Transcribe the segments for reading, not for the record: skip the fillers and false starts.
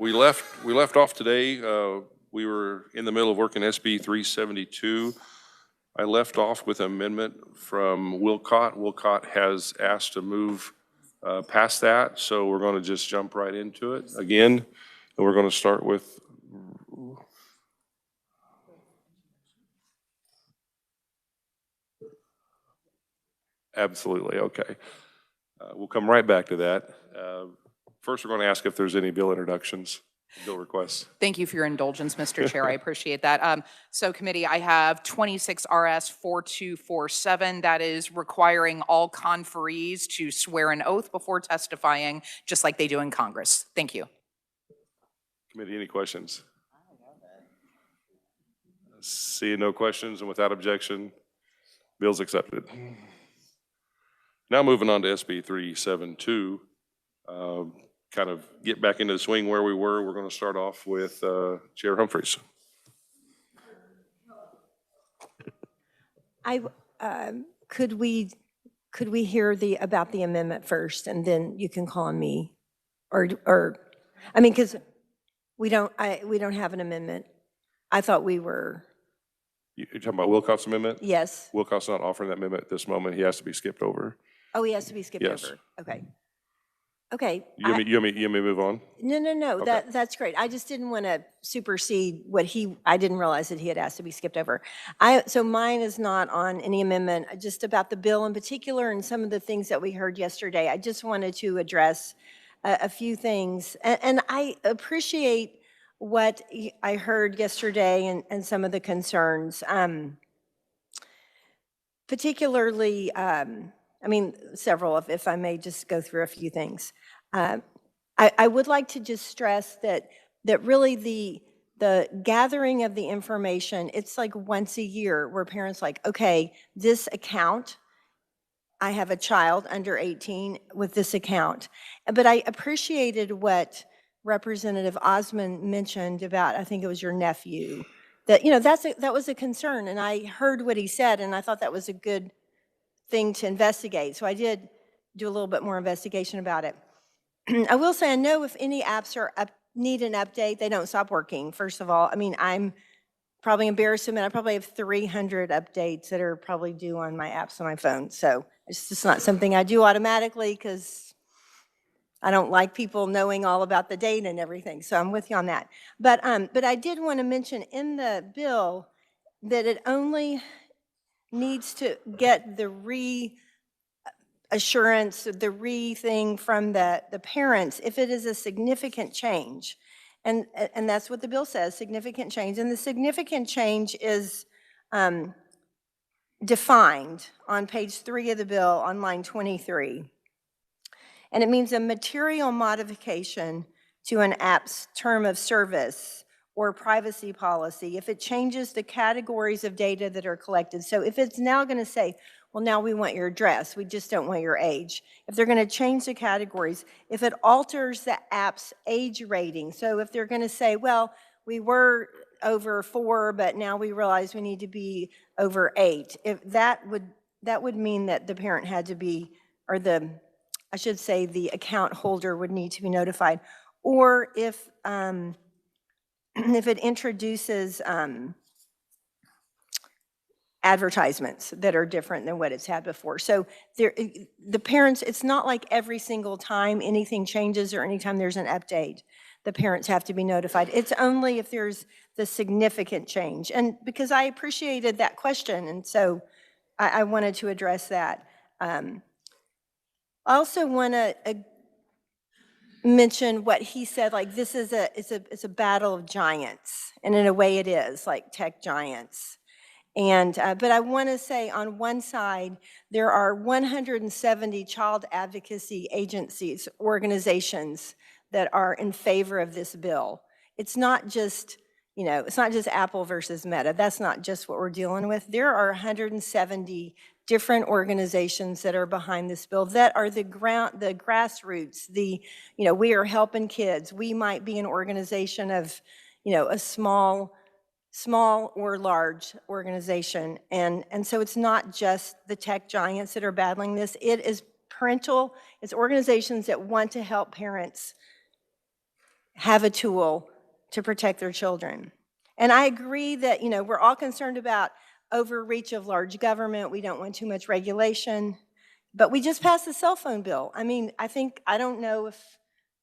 We left off today. We were in the middle of working SB 372. I left off with an amendment from Wilcott. Wilcott has asked to move past that, so we're going to just jump right into it again. And we're going to start with absolutely, okay. We'll come right back to that. First, we're going to ask if there's any bill introductions, bill requests. Thank you for your indulgence, Mr. Chair. I appreciate that. So committee, I have 26 RS 4247. That is requiring all conferees to swear an oath before testifying, just like they do in Congress. Thank you. Committee, any questions? Seeing no questions and without objection, bill's accepted. Now moving on to SB 372. Kind of get back into the swing where we were. We're going to start off with Chair Humphreys. Could we hear about the amendment first, and then you can call on me, or I mean, because we don't have an amendment. I thought we were. You're talking about Wilcott's amendment? Yes. Wilcott's not offering that amendment at this moment. He has to be skipped over. Oh, he has to be skipped Yes. over. Okay. Okay. You want me to move on? No. Okay. That's great. I just didn't want to supersede what I didn't realize that he had asked to be skipped over. So mine is not on any amendment, just about the bill in particular and some of the things that we heard yesterday. I just wanted to address a few things. And I appreciate what I heard yesterday and some of the concerns. Particularly, I mean, several, if I may just go through a few things. I would like to just stress that really the gathering of the information, it's like once a year where parents like, okay, this account, I have a child under 18 with this account. But I appreciated what Representative Osmond mentioned about, I think it was your nephew, that, you know, that was a concern. And I heard what he said, and I thought that was a good thing to investigate. So I did do a little bit more investigation about it. I will say I know if any apps need an update, they don't stop working, first of all. I mean, I'm probably embarrassed to admit I probably have 300 updates that are probably due on my apps on my phone. So it's just not something I do automatically because I don't like people knowing all about the data and everything. So I'm with you on that. But I did want to mention in the bill that it only needs to get the reassurance, the thing from the parents if it is a significant change. And that's what the bill says, significant change. And the significant change is defined on page 3 of the bill on line 23. And it means a material modification to an app's term of service or privacy policy if it changes the categories of data that are collected. So if it's now going to say, well, now we want your address, we just don't want your age. If they're going to change the categories, if it alters the app's age rating, so if they're going to say, well, we were over 4, but now we realize we need to be over 8, if that would mean that the parent had to be, or I should say the account holder would need to be notified. Or if it introduces advertisements that are different than what it's had before. So the parents, it's not like every single time anything changes or anytime there's an update, the parents have to be notified. It's only if there's the significant change. And because I appreciated that question, and so I wanted to address that. I also want to mention what he said, like this is it's a battle of giants, and in a way it is, like tech giants. And but I want to say on one side there are 170 child advocacy agencies, organizations that are in favor of this bill. It's not just, you know, it's not just Apple versus Meta. That's not just what we're dealing with. There are 170 different organizations that are behind this bill that are the grassroots, you know, we are helping kids. We might be an organization of, you know, a small or large organization. And so it's not just the tech giants that are battling this. It is it's organizations that want to help parents have a tool to protect their children. And I agree that, we're all concerned about overreach of large government. We don't want too much regulation. But we just passed the cell phone bill. I mean, I don't know if,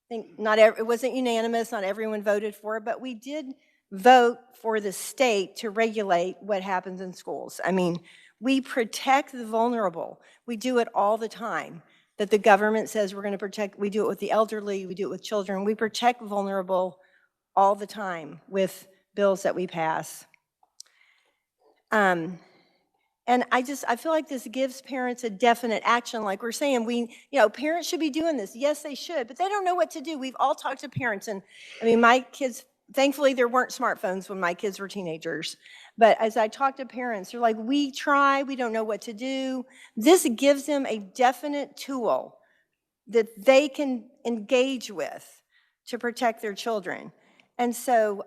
it wasn't unanimous, not everyone voted for it, but we did vote for the state to regulate what happens in schools. I mean, we protect the vulnerable. We do it all the time. That the government says we're going to protect, we do it with the elderly, we do it with children. We protect vulnerable all the time with bills that we pass. And I feel like this gives parents a definite action. Like we're saying, parents should be doing this. Yes, they should, but they don't know what to do. We've all talked to parents, and I mean, my kids, thankfully there weren't smartphones when my kids were teenagers. But as I talk to parents, they're like, we try, we don't know what to do. This gives them a definite tool that they can engage with to protect their children. And so,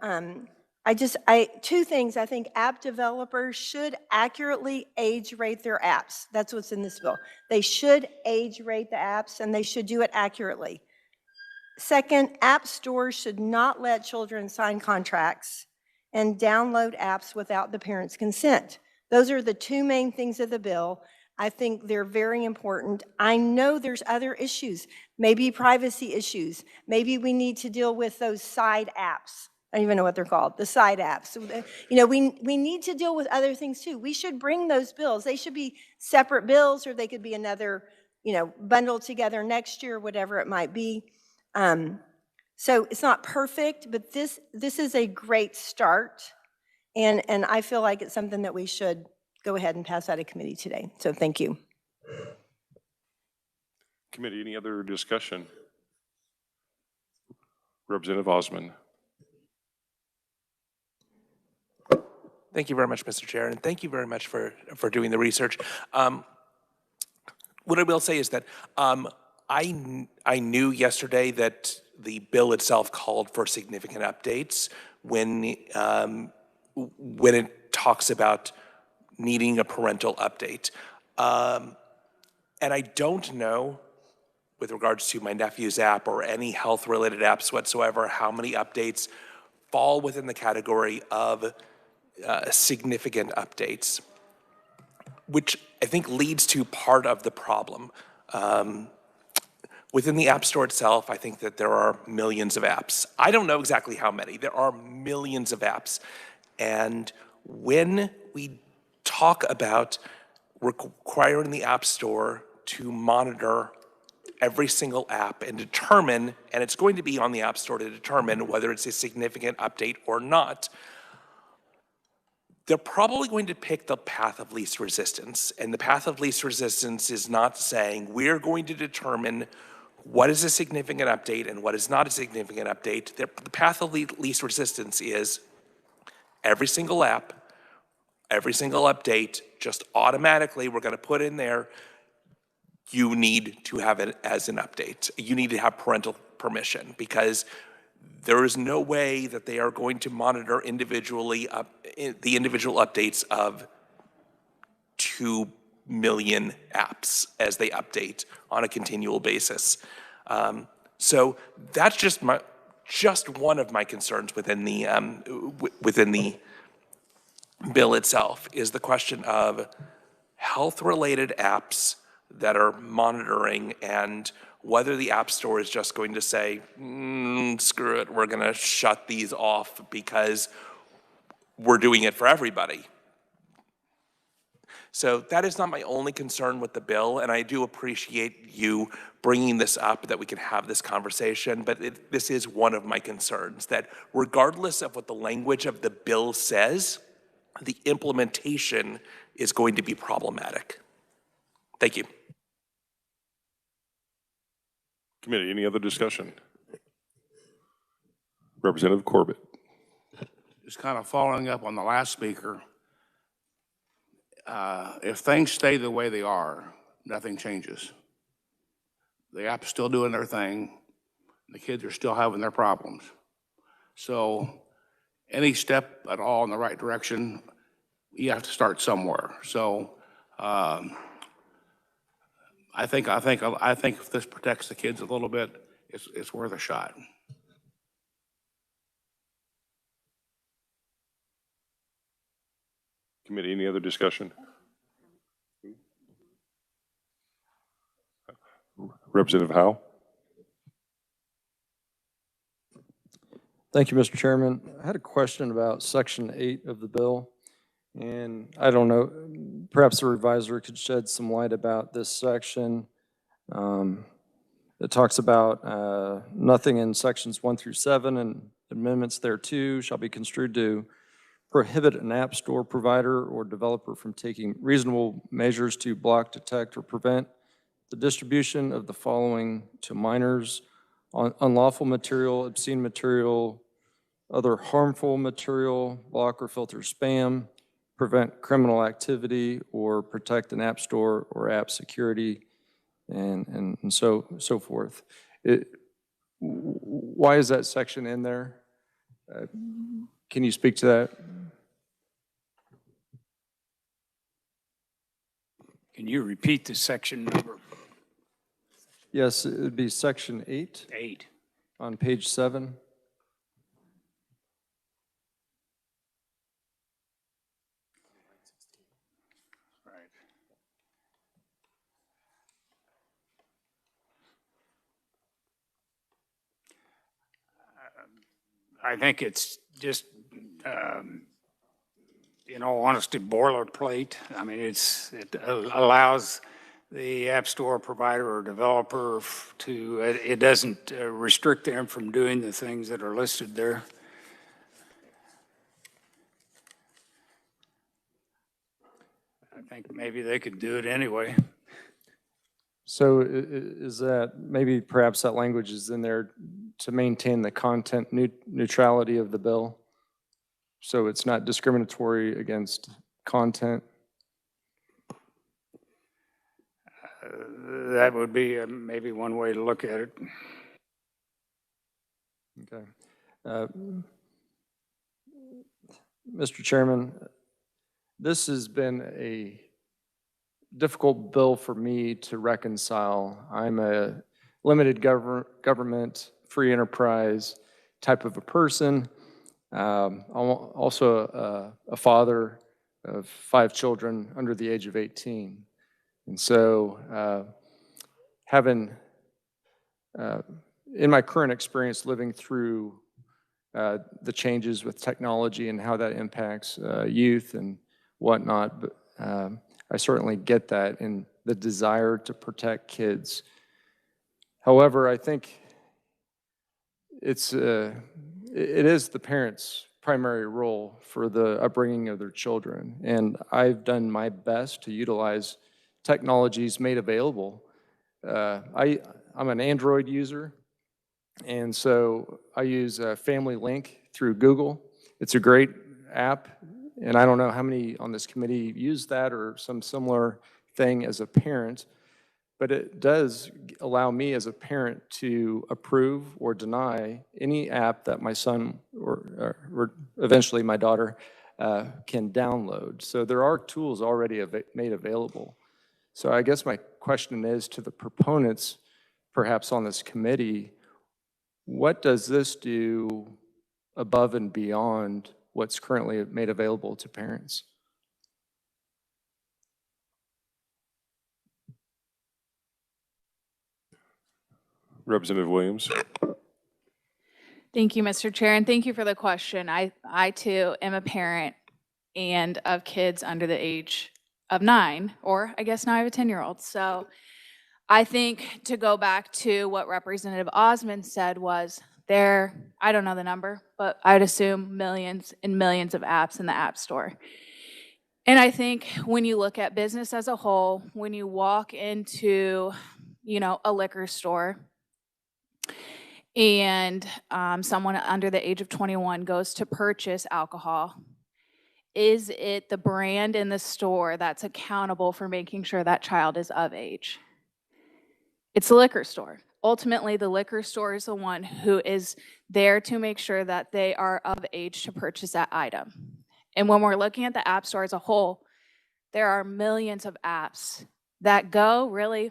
two things. I think app developers should accurately age rate their apps. That's what's in this bill. They should age rate the apps, and they should do it accurately. Second, app stores should not let children sign contracts and download apps without the parent's consent. Those are the two main things of the bill. I think they're very important. I know there's other issues, maybe privacy issues. Maybe we need to deal with those side apps. I don't even know what they're called, the side apps. We need to deal with other things too. We should bring those bills. They should be separate bills, or they could be another, bundled together next year, whatever it might be. So it's not perfect, but this is a great start. And I feel like it's something that we should go ahead and pass out of committee today. So thank you. Committee, any other discussion? Representative Osman. Thank you very much, Mr. Chair, and thank you very much for doing the research. What I will say is that I knew yesterday that the bill itself called for significant updates when it talks about needing a parental update. And I don't know, with regards to my nephew's app or any health-related apps whatsoever, how many updates fall within the category of significant updates, which I think leads to part of the problem. Within the App Store itself, I think that there are millions of apps. I don't know exactly how many. There are millions of apps. And when we talk about requiring the App Store to monitor every single app and determine, and it's going to be on the App Store to determine whether it's a significant update or not, they're probably going to pick the path of least resistance. And the path of least resistance is not saying we're going to determine what is a significant update and what is not a significant update. The path of least resistance is every single app, every single update, just automatically we're going to put in there, you need to have it as an update. You need to have parental permission, because there is no way that they are going to monitor individually the individual updates of 2 million apps as they update on a continual basis. So that's just one of my concerns within the bill itself, is the question of health-related apps that are monitoring, and whether the App Store is just going to say, screw it, we're going to shut these off because we're doing it for everybody. So that is not my only concern with the bill, and I do appreciate you bringing this up, that we can have this conversation, but this is one of my concerns, that regardless of what the language of the bill says, the implementation is going to be problematic. Thank you. Committee, any other discussion? Representative Corbett. Just kind of following up on the last speaker, if things stay the way they are, nothing changes. The app's still doing their thing. The kids are still having their problems. So any step at all in the right direction, you have to start somewhere. So I think if this protects the kids a little bit, it's worth a shot. Committee, any other discussion? Representative Howe? Thank you, Mr. Chairman. I had a question about Section 8 of the bill, and I don't know, perhaps the revisor could shed some light about this section. It talks about nothing in Sections 1 through 7 and amendments thereto shall be construed to prohibit an app store provider or developer from taking reasonable measures to block, detect, or prevent the distribution of the following to minors: unlawful material, obscene material, other harmful material, block or filter spam, prevent criminal activity, or protect an app store or app security, and so forth. Why is that section in there? Can you speak to that? Can you repeat the section number? Yes, it would be Section 8 8. on page 7. Right. I think it's just, in all honesty, boilerplate. I mean, it allows the App Store provider or developer to, it doesn't restrict them from doing the things that are listed there. I think maybe they could do it anyway. So is that, maybe perhaps that language is in there to maintain the content neutrality of the bill? So it's not discriminatory against content? That would be maybe one way to look at it. Okay. Mr. Chairman, this has been a difficult bill for me to reconcile. I'm a limited government, free enterprise type of a person. I'm also a father of 5 children under the age of 18. And so having, in my current experience living through the changes with technology and how that impacts youth and whatnot, but I certainly get that and the desire to protect kids. However, I think it is the parents' primary role for the upbringing of their children. And I've done my best to utilize technologies made available. I'm an Android user, and so I use Family Link through Google. It's a great app, and I don't know how many on this committee use that or some similar thing as a parent, but it does allow me as a parent to approve or deny any app that my son or eventually my daughter can download. So there are tools already made available. So I guess my question is to the proponents, perhaps on this committee, what does this do above and beyond what's currently made available to parents? Representative Williams? Thank you, Mr. Chair, and thank you for the question. I too am a parent and of kids under the age of 9, or I guess now I have a 10-year-old. So I think to go back to what Representative Osmond said was there, I don't know the number, but I'd assume millions and millions of apps in the App Store. And I think when you look at business as a whole, when you walk into, a liquor store, and someone under the age of 21 goes to purchase alcohol, is it the brand in the store that's accountable for making sure that child is of age? It's the liquor store. Ultimately, the liquor store is the one who is there to make sure that they are of age to purchase that item. And when we're looking at the App Store as a whole, there are millions of apps that go really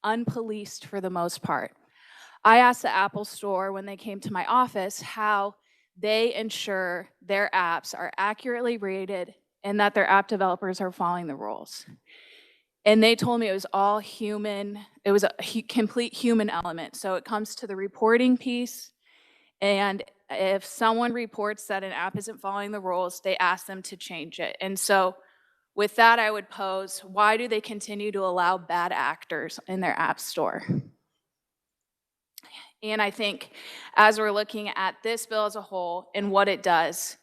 unpoliced for the most part. I asked the Apple Store when they came to my office how they ensure their apps are accurately rated and that their app developers are following the rules. And they told me it was all human. It was a complete human element. So it comes to the reporting piece. And if someone reports that an app isn't following the rules, they ask them to change it. And so with that, I would pose, why do they continue to allow bad actors in their app store? And I think as we're looking at this bill as a whole and what it does,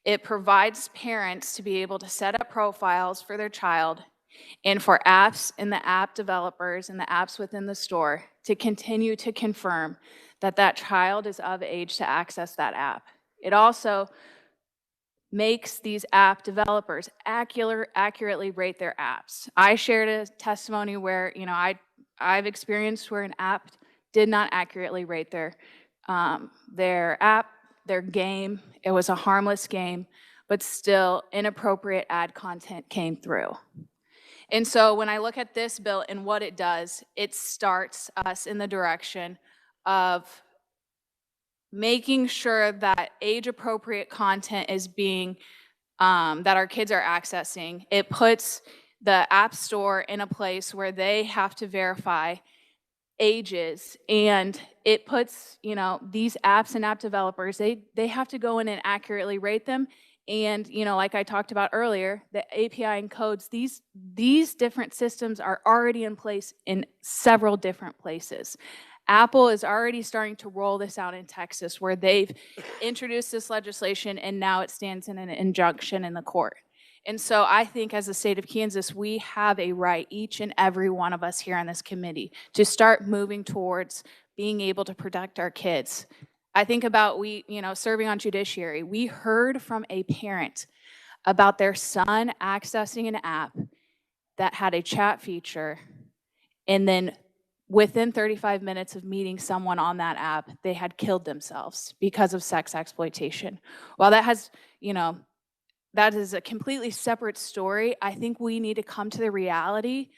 it provides parents to be able to set up profiles for their child and for apps and the app developers and the apps within the store to continue to confirm that that child is of age to access that app. It also makes these app developers accurately rate their apps. I shared a testimony where, I've experienced where an app did not accurately rate their app, their game. It was a harmless game, but still inappropriate ad content came through. And so when I look at this bill and what it does, it starts us in the direction of making sure that age-appropriate content is being, that our kids are accessing. It puts the App Store in a place where they have to verify ages, and it puts, these apps and app developers, they have to go in and accurately rate them. And, like I talked about earlier, the API and codes, these different systems are already in place in several different places. Apple is already starting to roll this out in Texas, where they've introduced this legislation and now it stands in an injunction in the court. And so I think as the state of Kansas, we have a right, each and every one of us here on this committee, to start moving towards being able to protect our kids. I think about serving on judiciary. We heard from a parent about their son accessing an app that had a chat feature, and then within 35 minutes of meeting someone on that app, they had killed themselves because of sex exploitation. While that has, that is a completely separate story, I think we need to come to the reality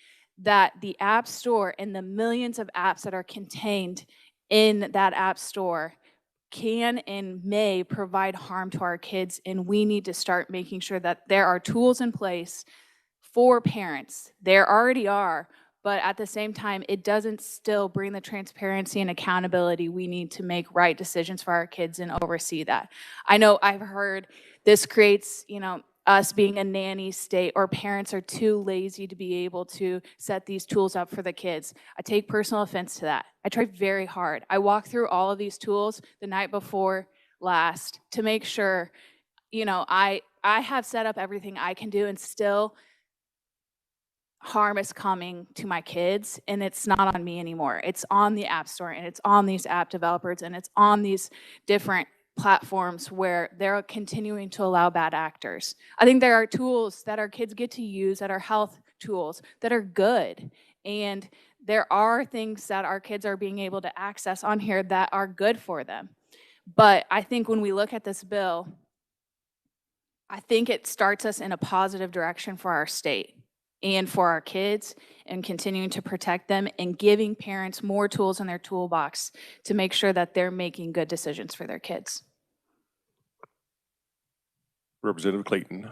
that the App Store and the millions of apps that are contained in that App Store can and may provide harm to our kids, and we need to start making sure that there are tools in place for parents. There already are, but at the same time, it doesn't still bring the transparency and accountability we need to make right decisions for our kids and oversee that. I know I've heard this creates, us being a nanny state, or parents are too lazy to be able to set these tools up for the kids. I take personal offense to that. I tried very hard. I walked through all of these tools the night before last to make sure, I have set up everything I can do, and still harm is coming to my kids, and it's not on me anymore. It's on the App Store, and it's on these app developers, and it's on these different platforms where they're continuing to allow bad actors. I think there are tools that our kids get to use that are health tools that are good, and there are things that our kids are being able to access on here that are good for them. But I think when we look at this bill, I think it starts us in a positive direction for our state and for our kids, and continuing to protect them and giving parents more tools in their toolbox to make sure that they're making good decisions for their kids. Representative Clayton.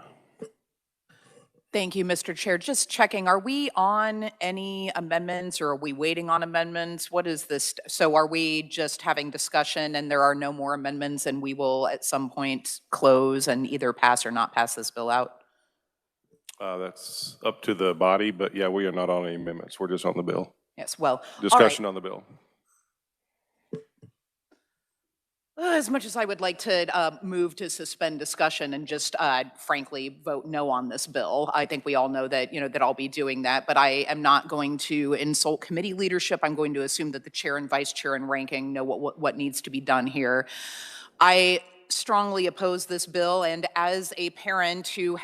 Thank you, Mr. Chair. Just checking, are we on any amendments, or are we waiting on amendments? What is this? So are we just having discussion and there are no more amendments, and we will at some point close and either pass or not pass this bill out? That's up to the body, but yeah, we are not on any amendments. We're just on the bill. Yes, well, Discussion on the bill. As much as I would like to move to suspend discussion and just frankly vote no on this bill, I think we all know that, that I'll be doing that, but I am not going to insult committee leadership. I'm going to assume that the chair and vice chair and ranking know what needs to be done here. I strongly oppose this bill, and as a parent who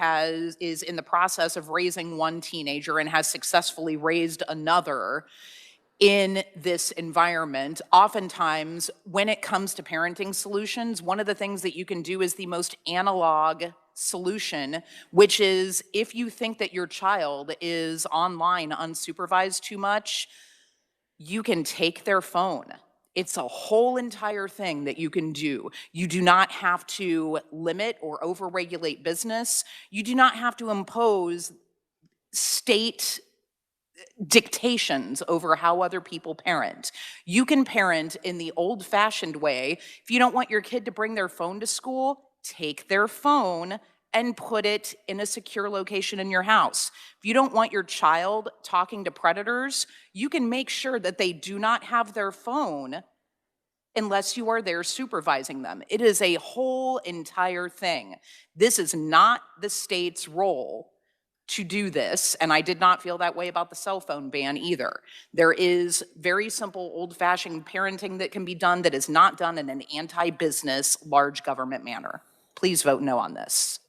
is in the process of raising one teenager and has successfully raised another in this environment, oftentimes when it comes to parenting solutions, one of the things that you can do is the most analog solution, which is if you think that your child is online unsupervised too much, you can take their phone It's a whole entire thing that you can do. You do not have to limit or overregulate business. You do not have to impose state dictations over how other people parent. You can parent in the old-fashioned way. If you don't want your kid to bring their phone to school, take their phone and put it in a secure location in your house. If you don't want your child talking to predators, you can make sure that they do not have their phone unless you are there supervising them. It is a whole entire thing. This is not the state's role to do this, and I did not feel that way about the cell phone ban either. There is very simple, old-fashioned parenting that can be done that is not done in an anti-business, large government manner. Please vote no on this.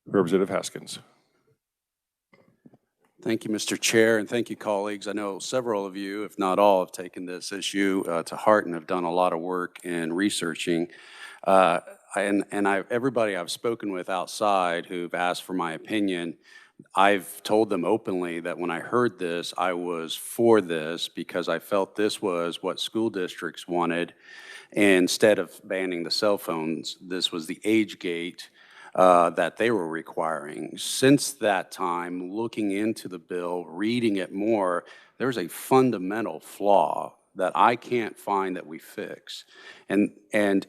Representative Haskins. Thank you, Mr. Chair, and thank you, colleagues. I know several of you, if not all, have taken this issue to heart and have done a lot of work in researching. Everybody I've spoken with outside who've asked for my opinion, I've told them openly that when I heard this, I was for this because I felt this was what school districts wanted. And instead of banning the cell phones, this was the age gate that they were requiring. Since that time, looking into the bill, reading it more, there's a fundamental flaw that I can't find that we fix. And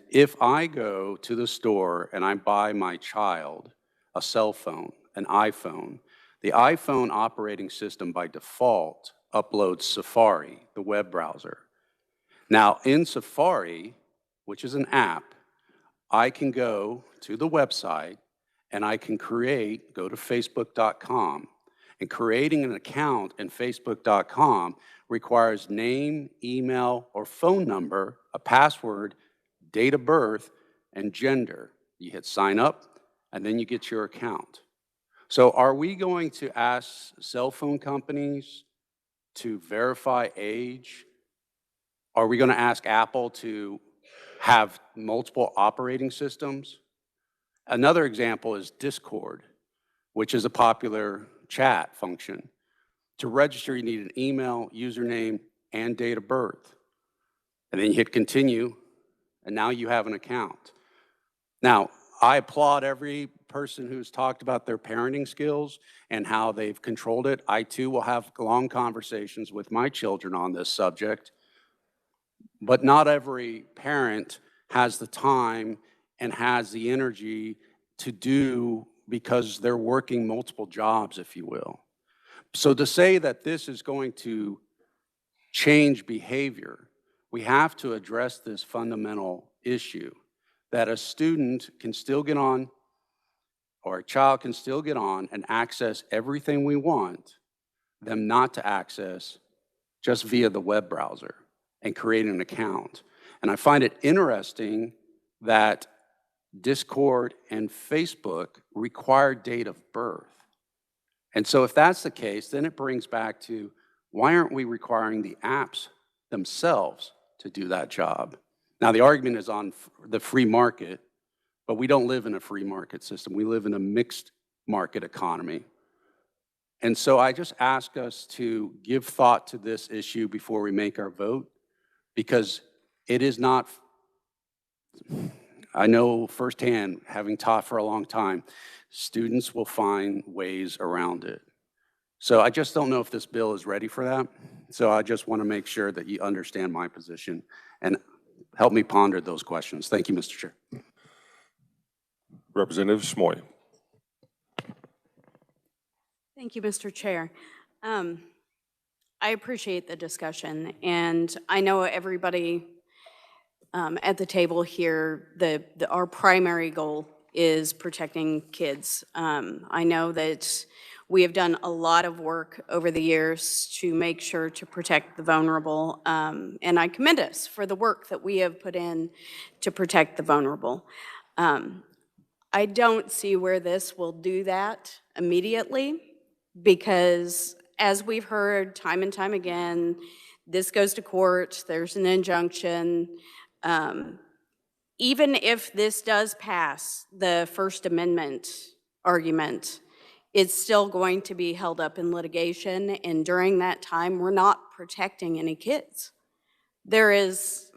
if I go to the store and I buy my child a cell phone, an iPhone, the iPhone operating system by default uploads Safari, the web browser. Now in Safari, which is an app, I can go to the website and I can go to facebook.com, and creating an account in facebook.com requires name, email, or phone number, a password, date of birth, and gender. You hit sign up, and then you get your account. So are we going to ask cell phone companies to verify age? Are we going to ask Apple to have multiple operating systems? Another example is Discord, which is a popular chat function. To register, you need an email, username, and date of birth. And then you hit continue, and now you have an account. Now, I applaud every person who's talked about their parenting skills and how they've controlled it. I too will have long conversations with my children on this subject, but not every parent has the time and has the energy to do because they're working multiple jobs, if you will. So to say that this is going to change behavior, we have to address this fundamental issue that a student can still get on, or a child can still get on and access everything we want them not to access just via the web browser and create an account. And I find it interesting that Discord and Facebook require date of birth. And so if that's the case, then it brings back to why aren't we requiring the apps themselves to do that job? Now, the argument is on the free market, but we don't live in a free market system. We live in a mixed market economy. And so I just ask us to give thought to this issue before we make our vote, because it is not, I know firsthand, having taught for a long time, students will find ways around it. So I just don't know if this bill is ready for that. So I just want to make sure that you understand my position and help me ponder those questions. Thank you, Mr. Chair. Representative Smoy. Thank you, Mr. Chair. I appreciate the discussion, and I know everybody at the table here, our primary goal is protecting kids. I know that we have done a lot of work over the years to make sure to protect the vulnerable, and I commend us for the work that we have put in to protect the vulnerable. I don't see where this will do that immediately, because as we've heard time and time again, this goes to court, there's an injunction. Even if this does pass the First Amendment argument, it's still going to be held up in litigation, and during that time, we're not protecting any kids. There is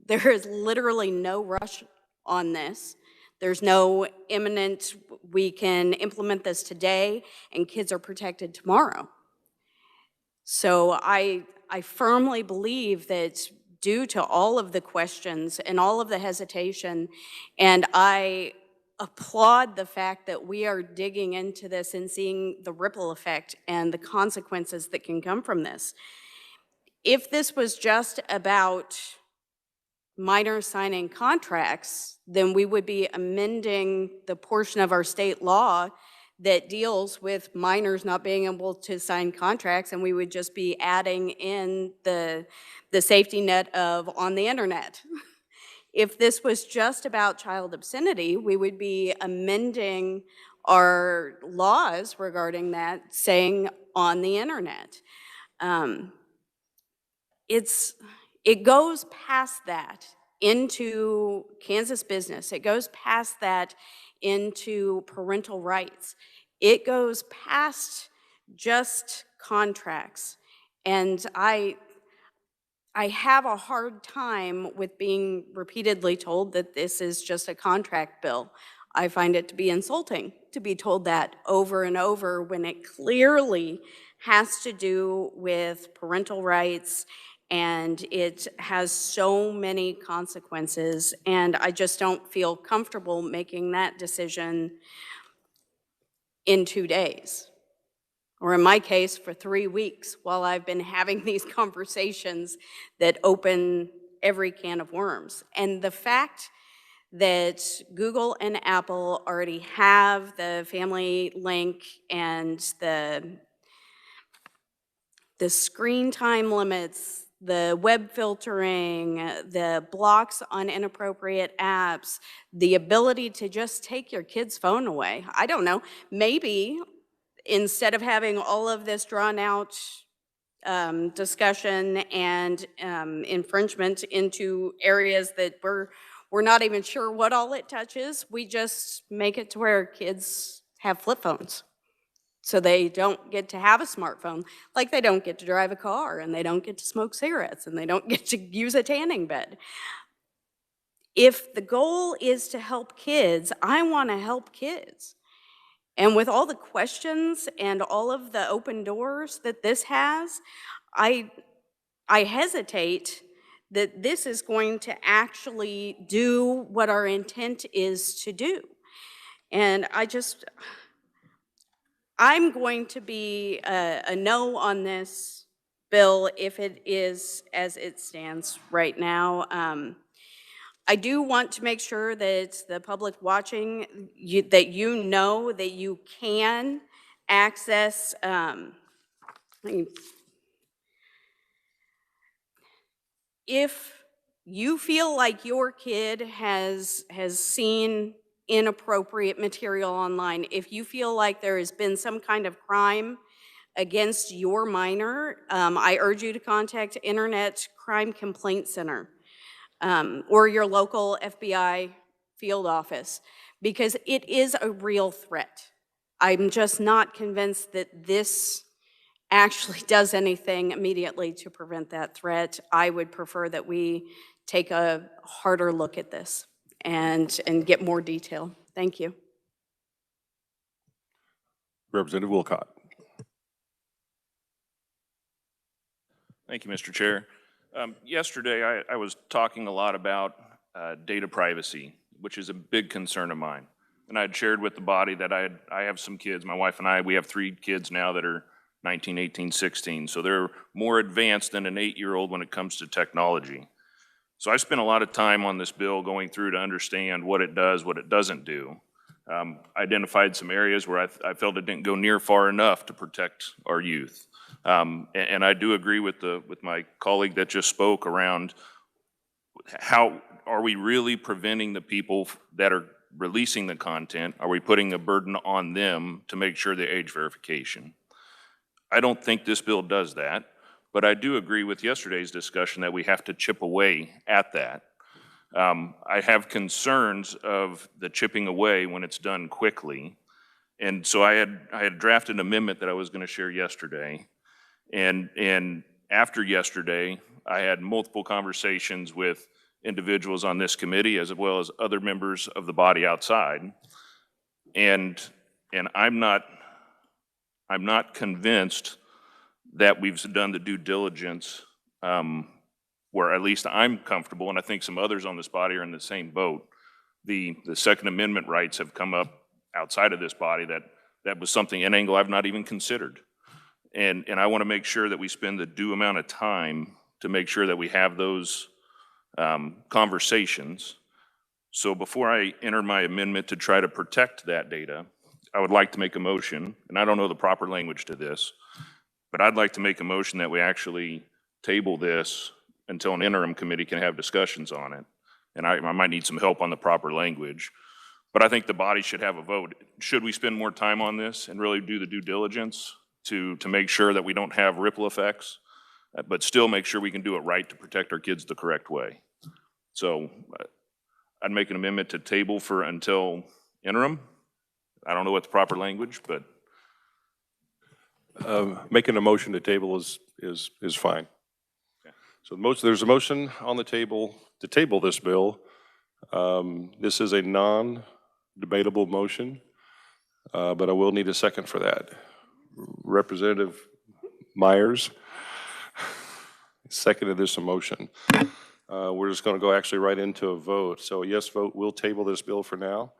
literally no rush on this. There's no imminent, we can implement this today and kids are protected tomorrow. So I firmly believe that due to all of the questions and all of the hesitation, and I applaud the fact that we are digging into this and seeing the ripple effect and the consequences that can come from this. If this was just about minors signing contracts, then we would be amending the portion of our state law that deals with minors not being able to sign contracts, and we would just be adding in the safety net of on the internet. If this was just about child obscenity, we would be amending our laws regarding that, saying on the internet. It goes past that into Kansas business. It goes past that into parental rights. It goes past just contracts. And I have a hard time with being repeatedly told that this is just a contract bill. I find it to be insulting to be told that over and over when it clearly has to do with parental rights, and it has so many consequences, and I just don't feel comfortable making that decision in 2 days. Or in my case, for 3 weeks, while I've been having these conversations that open every can of worms. And the fact that Google and Apple already have the family link and the screen time limits, the web filtering, the blocks on inappropriate apps, the ability to just take your kid's phone away. I don't know, maybe instead of having all of this drawn out discussion and infringement into areas that we're not even sure what all it touches, we just make it to where kids have flip phones. So they don't get to have a smartphone, like they don't get to drive a car, and they don't get to smoke cigarettes, and they don't get to use a tanning bed. If the goal is to help kids, I want to help kids. And with all the questions and all of the open doors that this has, I hesitate that this is going to actually do what our intent is to do. And I'm going to be a no on this bill if it is as it stands right now. I do want to make sure that the public watching, that you know that you can access, if you feel like your kid has seen inappropriate material online, if you feel like there has been some kind of crime against your minor, I urge you to contact Internet Crime Complaint Center or your local FBI field office, because it is a real threat. I'm just not convinced that this actually does anything immediately to prevent that threat. I would prefer that we take a harder look at this and get more detail. Thank you. Representative Wilcott. Thank you, Mr. Chair. Yesterday, I was talking a lot about data privacy, which is a big concern of mine. And I had shared with the body that I have some kids, my wife and I, we have 3 kids now that are 19, 18, 16. So they're more advanced than an 8-year-old when it comes to technology. So I spent a lot of time on this bill going through to understand what it does, what it doesn't do. Identified some areas where I felt it didn't go near far enough to protect our youth. And I do agree with my colleague that just spoke around how are we really preventing the people that are releasing the content? Are we putting a burden on them to make sure the age verification? I don't think this bill does that, but I do agree with yesterday's discussion that we have to chip away at that. I have concerns of the chipping away when it's done quickly. And so I had drafted an amendment that I was going to share yesterday. And after yesterday, I had multiple conversations with individuals on this committee as well as other members of the body outside. And I'm not convinced that we've done the due diligence where at least I'm comfortable, and I think some others on this body are in the same boat. The Second Amendment rights have come up outside of this body that was something, an angle I've not even considered. And I want to make sure that we spend the due amount of time to make sure that we have those conversations. So before I enter my amendment to try to protect that data, I would like to make a motion, and I don't know the proper language to this, but I'd like to make a motion that we actually table this until an interim committee can have discussions on it. And I might need some help on the proper language. But I think the body should have a vote. Should we spend more time on this and really do the due diligence to make sure that we don't have ripple effects, but still make sure we can do it right to protect our kids the correct way? So I'd make an amendment to table for until interim. I don't know what the proper language, but. Making a motion to table is fine. Okay. So there's a motion on the table to table this bill. This is a non-debatable motion, but I will need a second for that. Representative Myers seconded this motion. We're just going to go actually right into a vote. So a yes vote will table this bill for now.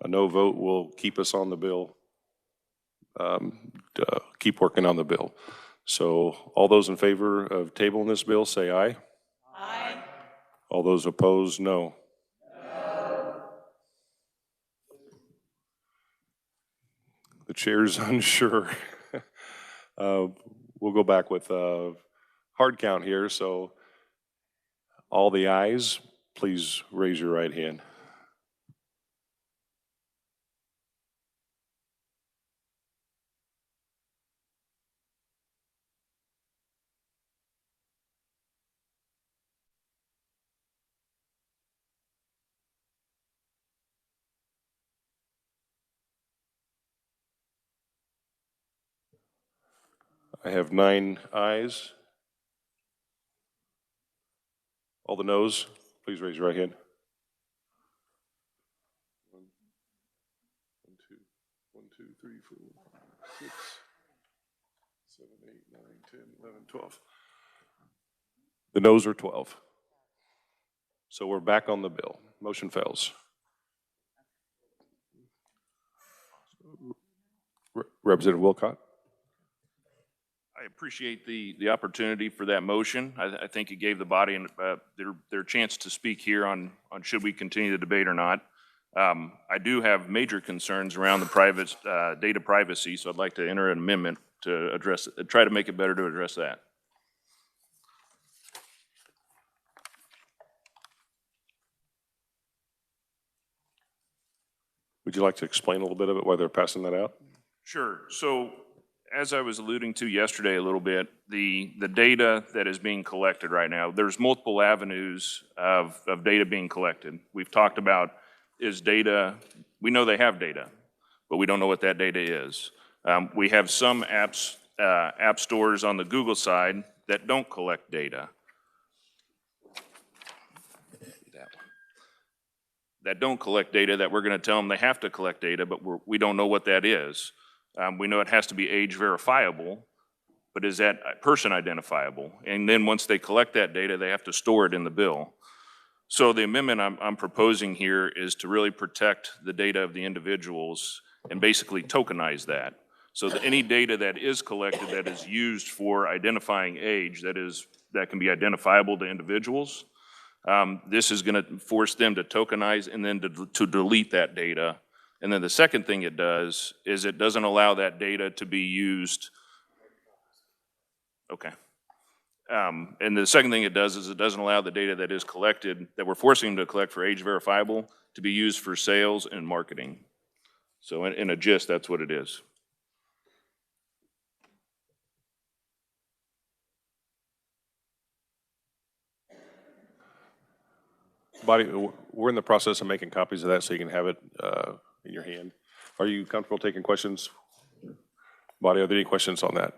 A no vote will keep us on the bill. Keep working on the bill. So all those in favor of tabling this bill, say aye. Aye. All those opposed, no. No. The chair's unsure. We'll go back with a hard count here. So all the ayes, please raise your right hand. I have 9 ayes. All the noes, please raise your right hand. 1, 2, 3, 4, 5, 6, 7, 8, 9, 10, 11, 12. The noes are 12. So we're back on the bill. Motion fails. Representative Wilcott. I appreciate the opportunity for that motion. I think it gave the body their chance to speak here on should we continue the debate or not. I do have major concerns around the private data privacy, so I'd like to enter an amendment to address it, try to make it better to address that. Would you like to explain a little bit of it, why they're passing that out? Sure. So as I was alluding to yesterday a little bit, the data that is being collected right now, there's multiple avenues of data being collected. We've talked about is data, we know they have data, but we don't know what that data is. We have some app stores on the Google side that don't collect data. That don't collect data, that we're going to tell them they have to collect data, but we don't know what that is. We know it has to be age verifiable, but is that person identifiable? And then once they collect that data, they have to store it in the bill. So the amendment I'm proposing here is to really protect the data of the individuals and basically tokenize that. So that any data that is collected that is used for identifying age, that can be identifiable to individuals, this is going to force them to tokenize and then to delete that data. And then the second thing it does is it doesn't allow that data to be used. Okay. And the second thing it does is it doesn't allow the data that is collected, that we're forcing them to collect for age verifiable, to be used for sales and marketing. So in a gist, that's what it is. Body, we're in the process of making copies of that so you can have it in your hand. Are you comfortable taking questions? Body, are there any questions on that?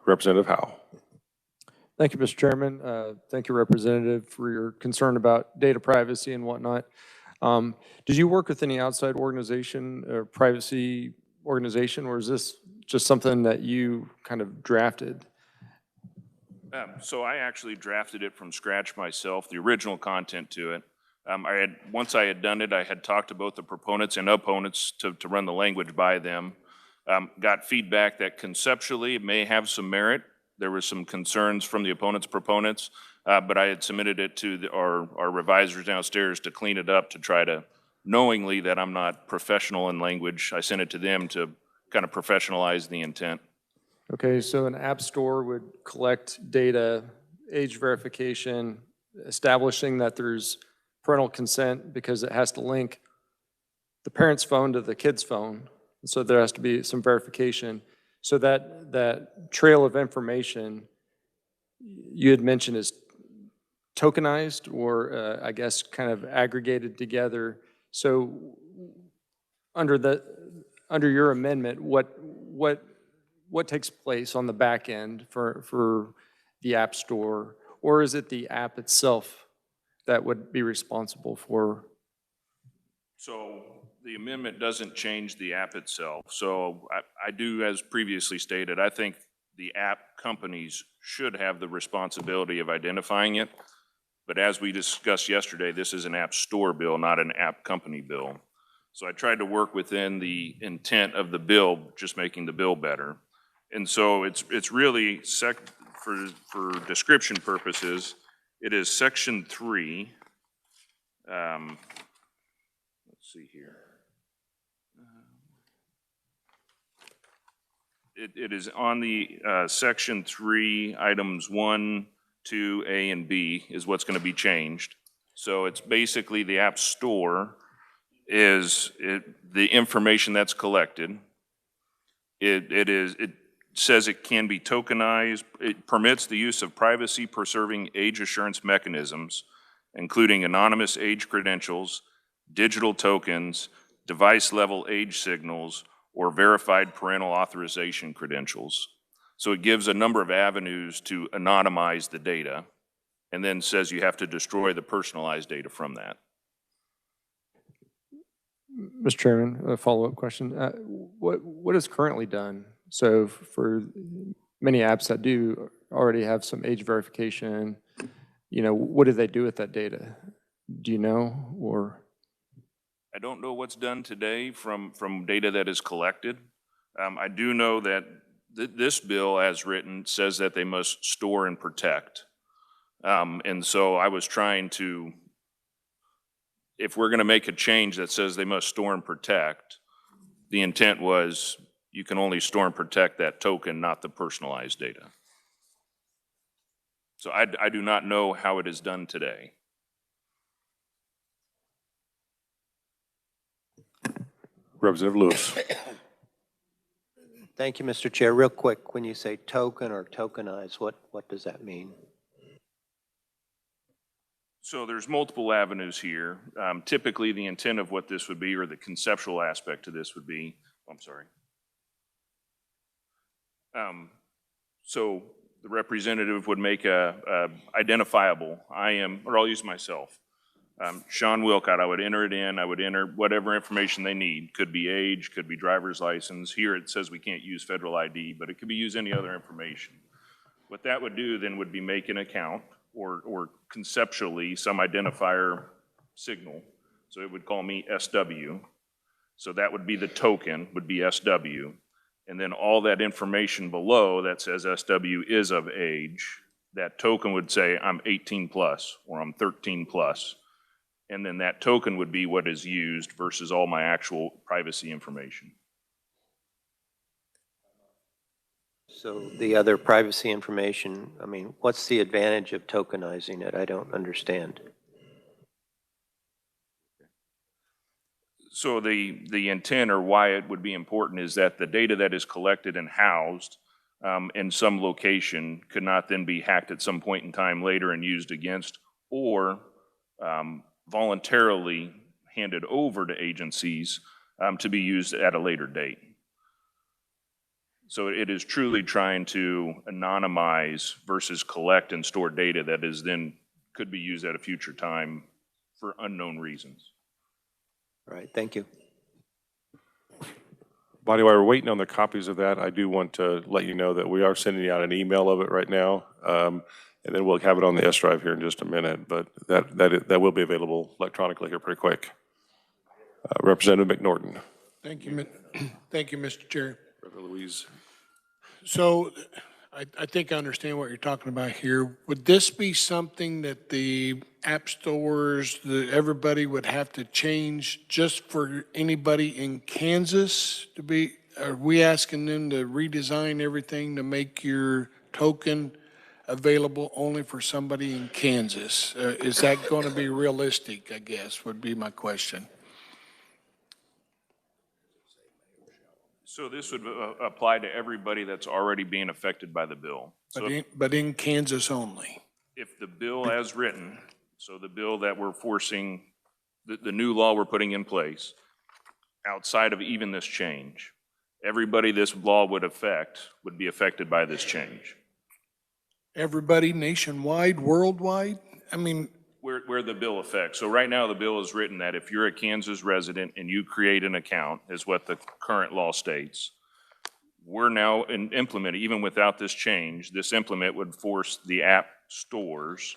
Representative Howe. Thank you, Mr. Chairman. Thank you, Representative, for your concern about data privacy and whatnot. Did you work with any outside organization or privacy organization, or is this just something that you kind of drafted? So I actually drafted it from scratch myself, the original content to it. Once I had done it, I had talked to both the proponents and opponents to run the language by them. Got feedback that conceptually it may have some merit. There was some concerns from the opponents' proponents, but I had submitted it to our revisers downstairs to clean it up, to try to, knowingly that I'm not professional in language, I sent it to them to kind of professionalize the intent. Okay, so an app store would collect data, age verification, establishing that there's parental consent because it has to link the parent's phone to the kid's phone. So there has to be some verification. So that trail of information you had mentioned is tokenized, or I guess kind of aggregated together. So under your amendment, what takes place on the back end for the App Store, or is it the app itself that would be responsible for? So the amendment doesn't change the app itself. So I do, as previously stated, I think the app companies should have the responsibility of identifying it. But as we discussed yesterday, this is an app store bill, not an app company bill. So I tried to work within the intent of the bill, just making the bill better. And so it's really, for description purposes, it is section 3. Let's see here. It is on the section 3, items 1, 2, A, and B is what's going to be changed. So it's basically the App Store is the information that's collected. It says it can be tokenized. It permits the use of privacy-preserving age assurance mechanisms, including anonymous age credentials, digital tokens, device-level age signals, or verified parental authorization credentials. So it gives a number of avenues to anonymize the data, and then says you have to destroy the personalized data from that. Mr. Chairman, a follow-up question. What is currently done? So for many apps that do already have some age verification, what do they do with that data? Do you know, or? I don't know what's done today from data that is collected. I do know that this bill, as written, says that they must store and protect. And so I was trying to, if we're going to make a change that says they must store and protect, the intent was you can only store and protect that token, not the personalized data. So I do not know how it is done today. Representative Lewis. Thank you, Mr. Chair. Real quick, when you say token or tokenize, what does that mean? So there's multiple avenues here. Typically, the intent of what this would be, or the conceptual aspect to this would be, I'm sorry. So the representative would make a identifiable, I'll use myself. Sean Wilcott, I would enter it in, I would enter whatever information they need. Could be age, could be driver's license. Here it says we can't use federal ID, but it could be used any other information. What that would do then would be make an account, or conceptually some identifier signal. So it would call me SW. So that would be the token, would be SW. And then all that information below that says SW is of age, that token would say I'm 18 plus or I'm 13 plus. And then that token would be what is used versus all my actual privacy information. So the other privacy information, what's the advantage of tokenizing it? I don't understand. So the intent, or why it would be important, is that the data that is collected and housed in some location could not then be hacked at some point in time later and used against, or voluntarily handed over to agencies to be used at a later date. So it is truly trying to anonymize versus collect and store data that is then could be used at a future time for unknown reasons. All right, thank you. Body, while we're waiting on the copies of that, I do want to let you know that we are sending out an email of it right now. And then we'll have it on the S drive here in just a minute, but that will be available electronically here pretty quick. Representative McNorton. Thank you, thank you, Mr. Chair. Representative Louise. So I think I understand what you're talking about here. Would this be something that the app stores, everybody would have to change just for anybody in Kansas to be? Are we asking them to redesign everything to make your token available only for somebody in Kansas? Is that going to be realistic, I guess, would be my question. So this would apply to everybody that's already being affected by the bill. So But in Kansas only? if the bill as written, so the bill that we're forcing, the new law we're putting in place, outside of even this change, everybody this law would affect would be affected by this change. Everybody nationwide, worldwide? I mean, Where the bill affects. So right now, the bill is written that if you're a Kansas resident and you create an account, is what the current law states. We're now implementing, even without this change, this implement would force the app stores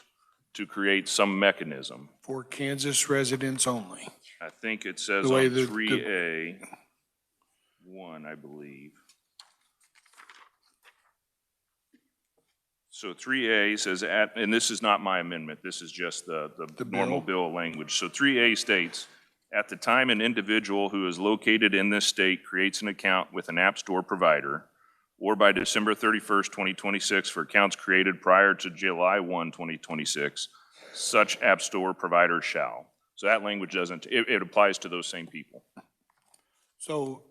to create some mechanism. for Kansas residents only. I think it says The way on the- 3A1, I believe. So 3A says, and this is not my amendment, this is just the normal bill language. So 3A states, at the time an individual who is located in this state creates an account with an app store provider, or by December 31st, 2026 for accounts created prior to July 1, 2026, such app store provider shall. So that language doesn't, it applies to those same people. So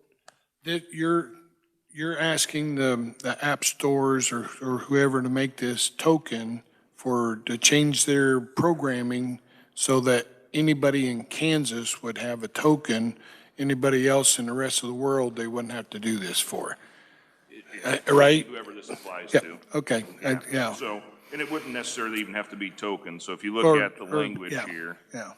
you're asking the app stores or whoever to make this token to change their programming so that anybody in Kansas would have a token, anybody else in the rest of the world, they wouldn't have to do this for. Right? Whoever this applies Yeah, to. okay, yeah. So, and it wouldn't necessarily even have to be token. So if you look Or- at the or- language yeah, here, Yeah,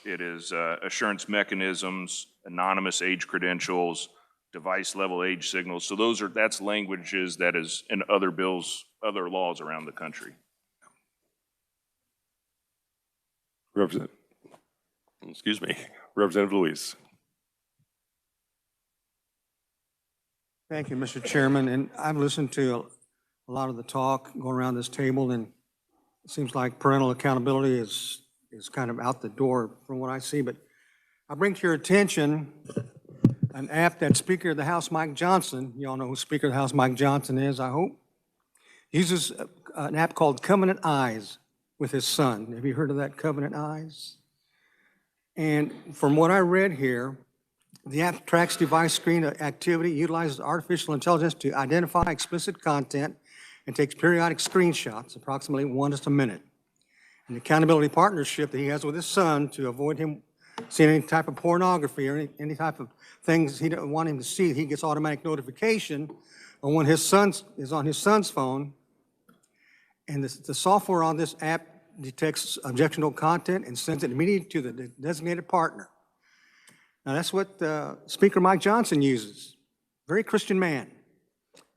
it is assurance mechanisms, anonymous age credentials, device level age signals. So that's languages that is in other bills, other laws around the country. Representative Louise. Thank you, Mr. Chairman, and I've listened to a lot of the talk going around this table, and it seems like parental accountability is kind of out the door from what I see, but I bring to your attention an app that Speaker of the House Mike Johnson, you all know who Speaker of the House Mike Johnson is, I hope, uses an app called Covenant Eyes with his son. Have you heard of that, Covenant Eyes? And from what I read here, the app tracks device screen activity, utilizes artificial intelligence to identify explicit content, and takes periodic screenshots, approximately 1 a minute. An accountability partnership that he has with his son to avoid him seeing any type of pornography or any type of things he doesn't want him to see, he gets automatic notification when his son is on his son's phone. And the software on this app detects objectionable content and sends it immediately to the designated partner. Now, that's what Speaker Mike Johnson uses. Very Christian man.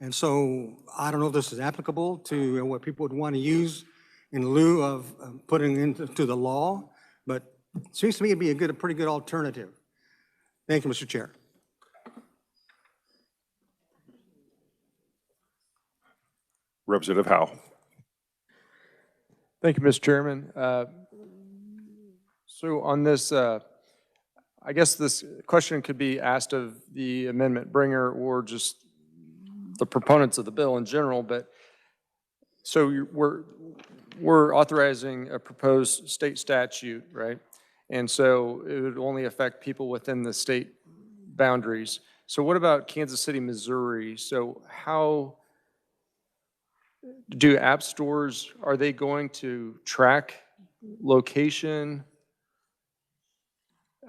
And so I don't know if this is applicable to what people would want to use in lieu of putting into the law, but it seems to me it'd be a pretty good alternative. Thank you, Mr. Chair. Representative Howe. Thank you, Mr. Chairman. So on this, I guess this question could be asked of the amendment bringer or just the proponents of the bill in general, but so we're authorizing a proposed state statute, right? And so it would only affect people within the state boundaries. So what about Kansas City, Missouri? So how do app stores, are they going to track location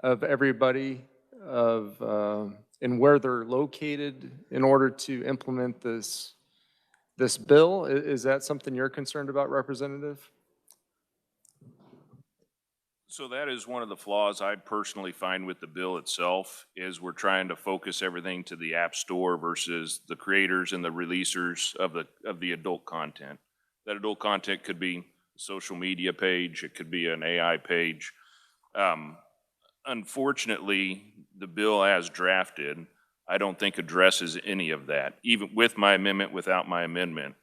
of everybody of, and where they're located in order to implement this bill? Is that something you're concerned about, Representative? So that is one of the flaws I personally find with the bill itself, is we're trying to focus everything to the App Store versus the creators and the releasers of the adult content. That adult content could be a social media page, it could be an AI page. Unfortunately, the bill as drafted, I don't think addresses any of that. Even with my amendment, without my amendment,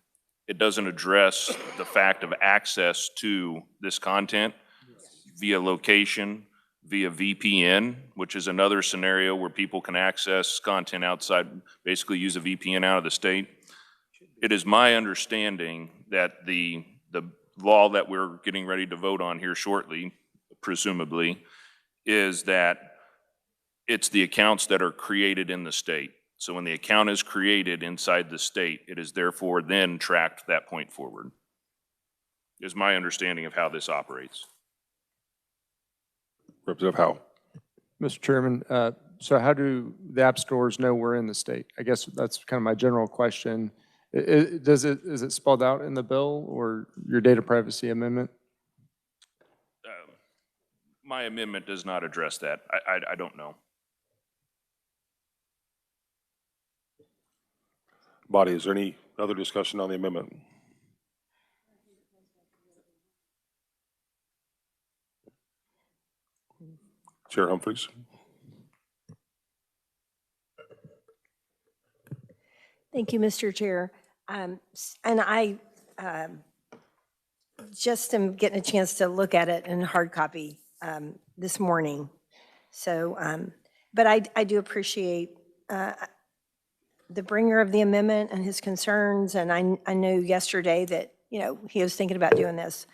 it doesn't address the fact of access to this content via location, via VPN, which is another scenario where people can access content outside, basically use a VPN out of the state. It is my understanding that the law that we're getting ready to vote on here shortly, presumably, is that it's the accounts that are created in the state. So when the account is created inside the state, it is therefore then tracked that point forward, is my understanding of how this operates. Representative Howe. Mr. Chairman, so how do the app stores know we're in the state? I guess that's kind of my general question. Is it spelled out in the bill or your data privacy amendment? My amendment does not address that. I don't know. Body, is there any other discussion on the amendment? Chair Humphreys. Thank you, Mr. Chair. And I just am getting a chance to look at it in hard copy this morning. So, but I do appreciate the bringer of the amendment and his concerns. And I know yesterday that, you know, he was thinking about doing this.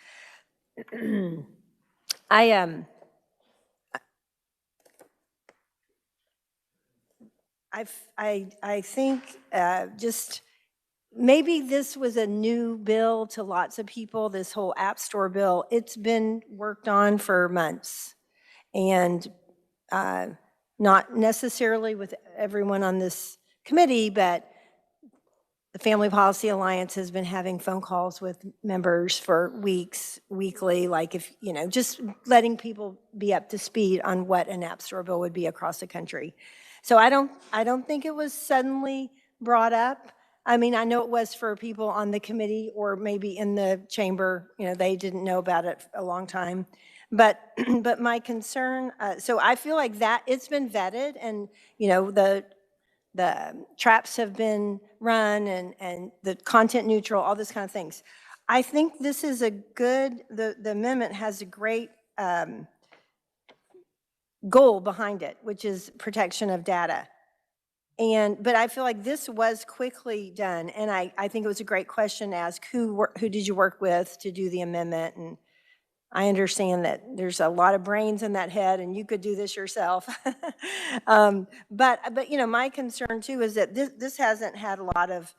I think just maybe this was a new bill to lots of people, this whole App Store bill. It's been worked on for months, and not necessarily with everyone on this committee, but the Family Policy Alliance has been having phone calls with members for weeks, weekly, like if, you know, just letting people be up to speed on what an App Store bill would be across the country. So I don't think it was suddenly brought up. I mean, I know it was for people on the committee or maybe in the chamber, you know, they didn't know about it a long time. But my concern, so I feel like that it's been vetted, and, you know, the traps have been run, and the content neutral, all this kind of things. I think this is a good, the amendment has a great goal behind it, which is protection of data. But I feel like this was quickly done, and I think it was a great question to ask, who did you work with to do the amendment? And I understand that there's a lot of brains in that head, and you could do this yourself. But you know, my concern too is that this hasn't had a lot of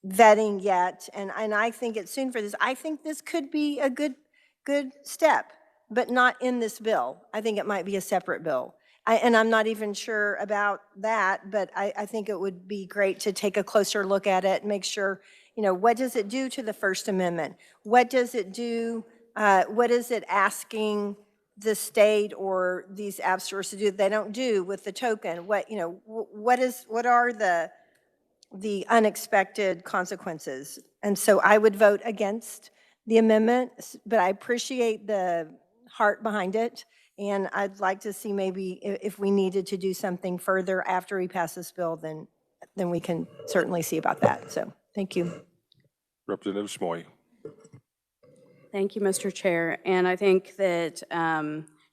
vetting yet, and I think it's soon for this. I think this could be a good step, but not in this bill. I think it might be a separate bill. And I'm not even sure about that, but I think it would be great to take a closer look at it, make sure, you know, what does it do to the First Amendment? What does it do, what is it asking the state or these app stores to do that they don't do with the token? What, you know, what are the unexpected consequences? And so I would vote against the amendment, but I appreciate the heart behind it. And I'd like to see maybe if we needed to do something further after we pass this bill, then we can certainly see about that. So thank you. Representative Smoy. Thank you, Mr. Chair. And I think that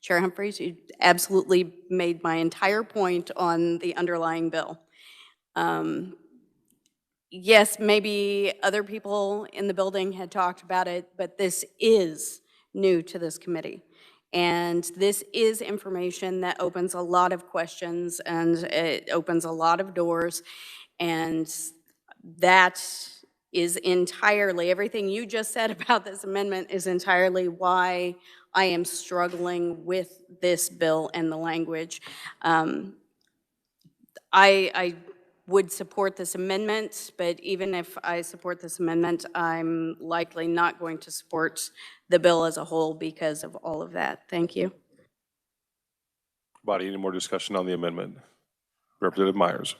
Chair Humphreys, you absolutely made my entire point on the underlying bill. Yes, maybe other people in the building had talked about it, but this is new to this committee. And this is information that opens a lot of questions, and it opens a lot of doors. And that is entirely, everything you just said about this amendment is entirely why I am struggling with this bill and the language. I would support this amendment, but even if I support this amendment, I'm likely not going to support the bill as a whole because of all of that. Thank you. Body, any more discussion on the amendment? Representative Myers.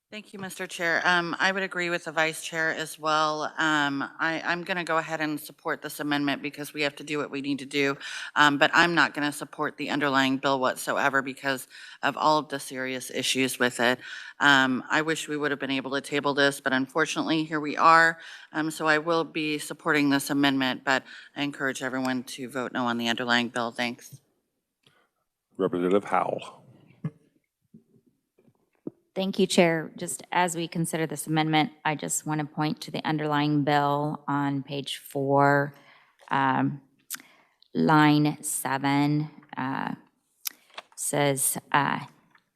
Thank you, Mr. Chair. I would agree with the Vice Chair as well. I'm going to go ahead and support this amendment because we have to do what we need to do. But I'm not going to support the underlying bill whatsoever because of all of the serious issues with it. I wish we would have been able to table this, but unfortunately, here we are. So I will be supporting this amendment, but I encourage everyone to vote no on the underlying bill. Thanks. Representative Howell. Thank you, Chair. Just as we consider this amendment, I just want to point to the underlying bill on page 4, line 7. Says,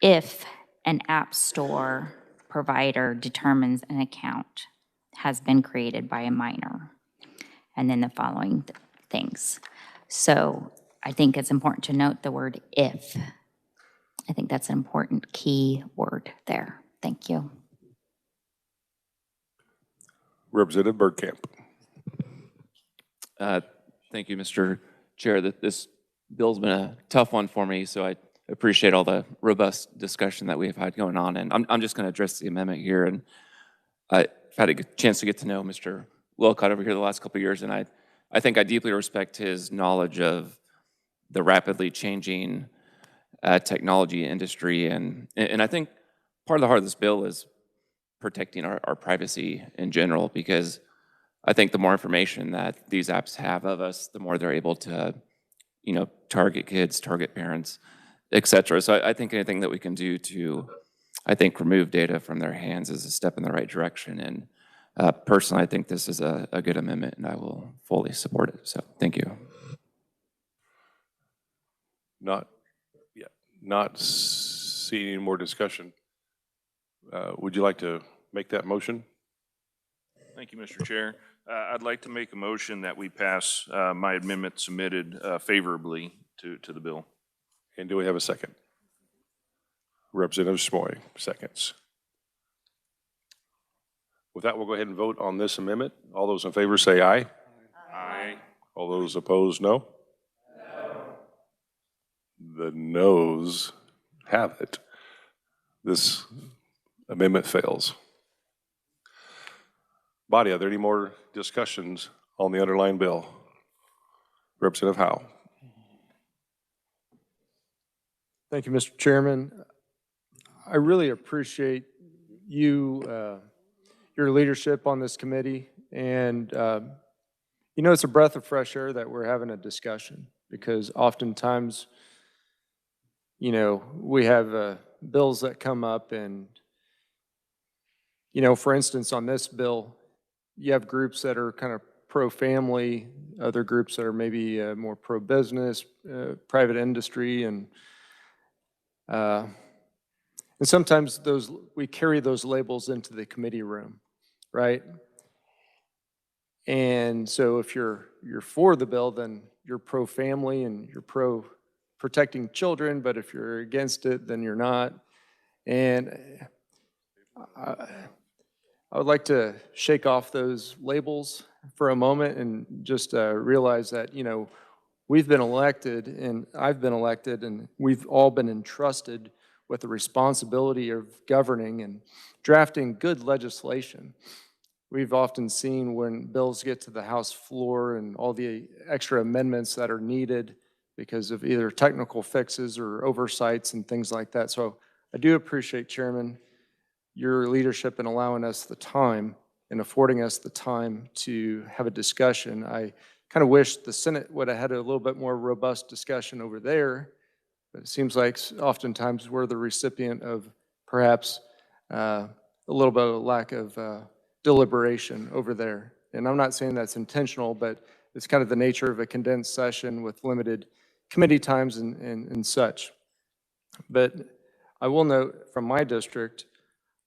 if an app store provider determines an account has been created by a minor, and then the following things. So I think it's important to note the word if. I think that's an important key word there. Thank you. Representative Bergkamp. Thank you, Mr. Chair. This bill's been a tough one for me, so I appreciate all the robust discussion that we've had going on. And I'm just going to address the amendment here. And I've had a chance to get to know Mr. Wilcott over here the last couple of years, and I think I deeply respect his knowledge of the rapidly changing technology industry. And I think part of the heart of this bill is protecting our privacy in general, because I think the more information that these apps have of us, the more they're able to, target kids, target parents, et cetera. So I think anything that we can do to, remove data from their hands is a step in the right direction. And personally, I think this is a good amendment, and I will fully support it. So thank you. Not seeing any more discussion. Would you like to make that motion? Thank you, Mr. Chair. I'd like to make a motion that we pass my amendment submitted favorably to the bill. And do we have a second? Representative Schmoy, seconds. With that, we'll go ahead and vote on this amendment. All those in favor say aye. Aye. All those opposed, no? The noes have it. This amendment fails. Body, are there any more discussions on the underlying bill? Representative Howe. Thank you, Mr. Chairman. I really appreciate you, your leadership on this committee. And, it's a breath of fresh air that we're having a discussion, because oftentimes, we have bills that come up and, for instance, on this bill, you have groups that are kind of pro-family, other groups that are maybe more pro-business, private industry, and sometimes we carry those labels into the committee room, right? And so if you're for the bill, then you're pro-family and you're pro-protecting children, but if you're against it, then you're not. And I would like to shake off those labels for a moment and just realize that, we've been elected, and I've been elected, and we've all been entrusted with the responsibility of governing and drafting good legislation. We've often seen when bills get to the House floor and all the extra amendments that are needed because of either technical fixes or oversights and things like that. So I do appreciate, Chairman, your leadership in allowing us the time and affording us the time to have a discussion. I kind of wish the Senate would have had a little bit more robust discussion over there, but it seems like oftentimes we're the recipient of perhaps a little bit of lack of deliberation over there. And I'm not saying that's intentional, but it's kind of the nature of a condensed session with limited committee times and such. But I will note from my district,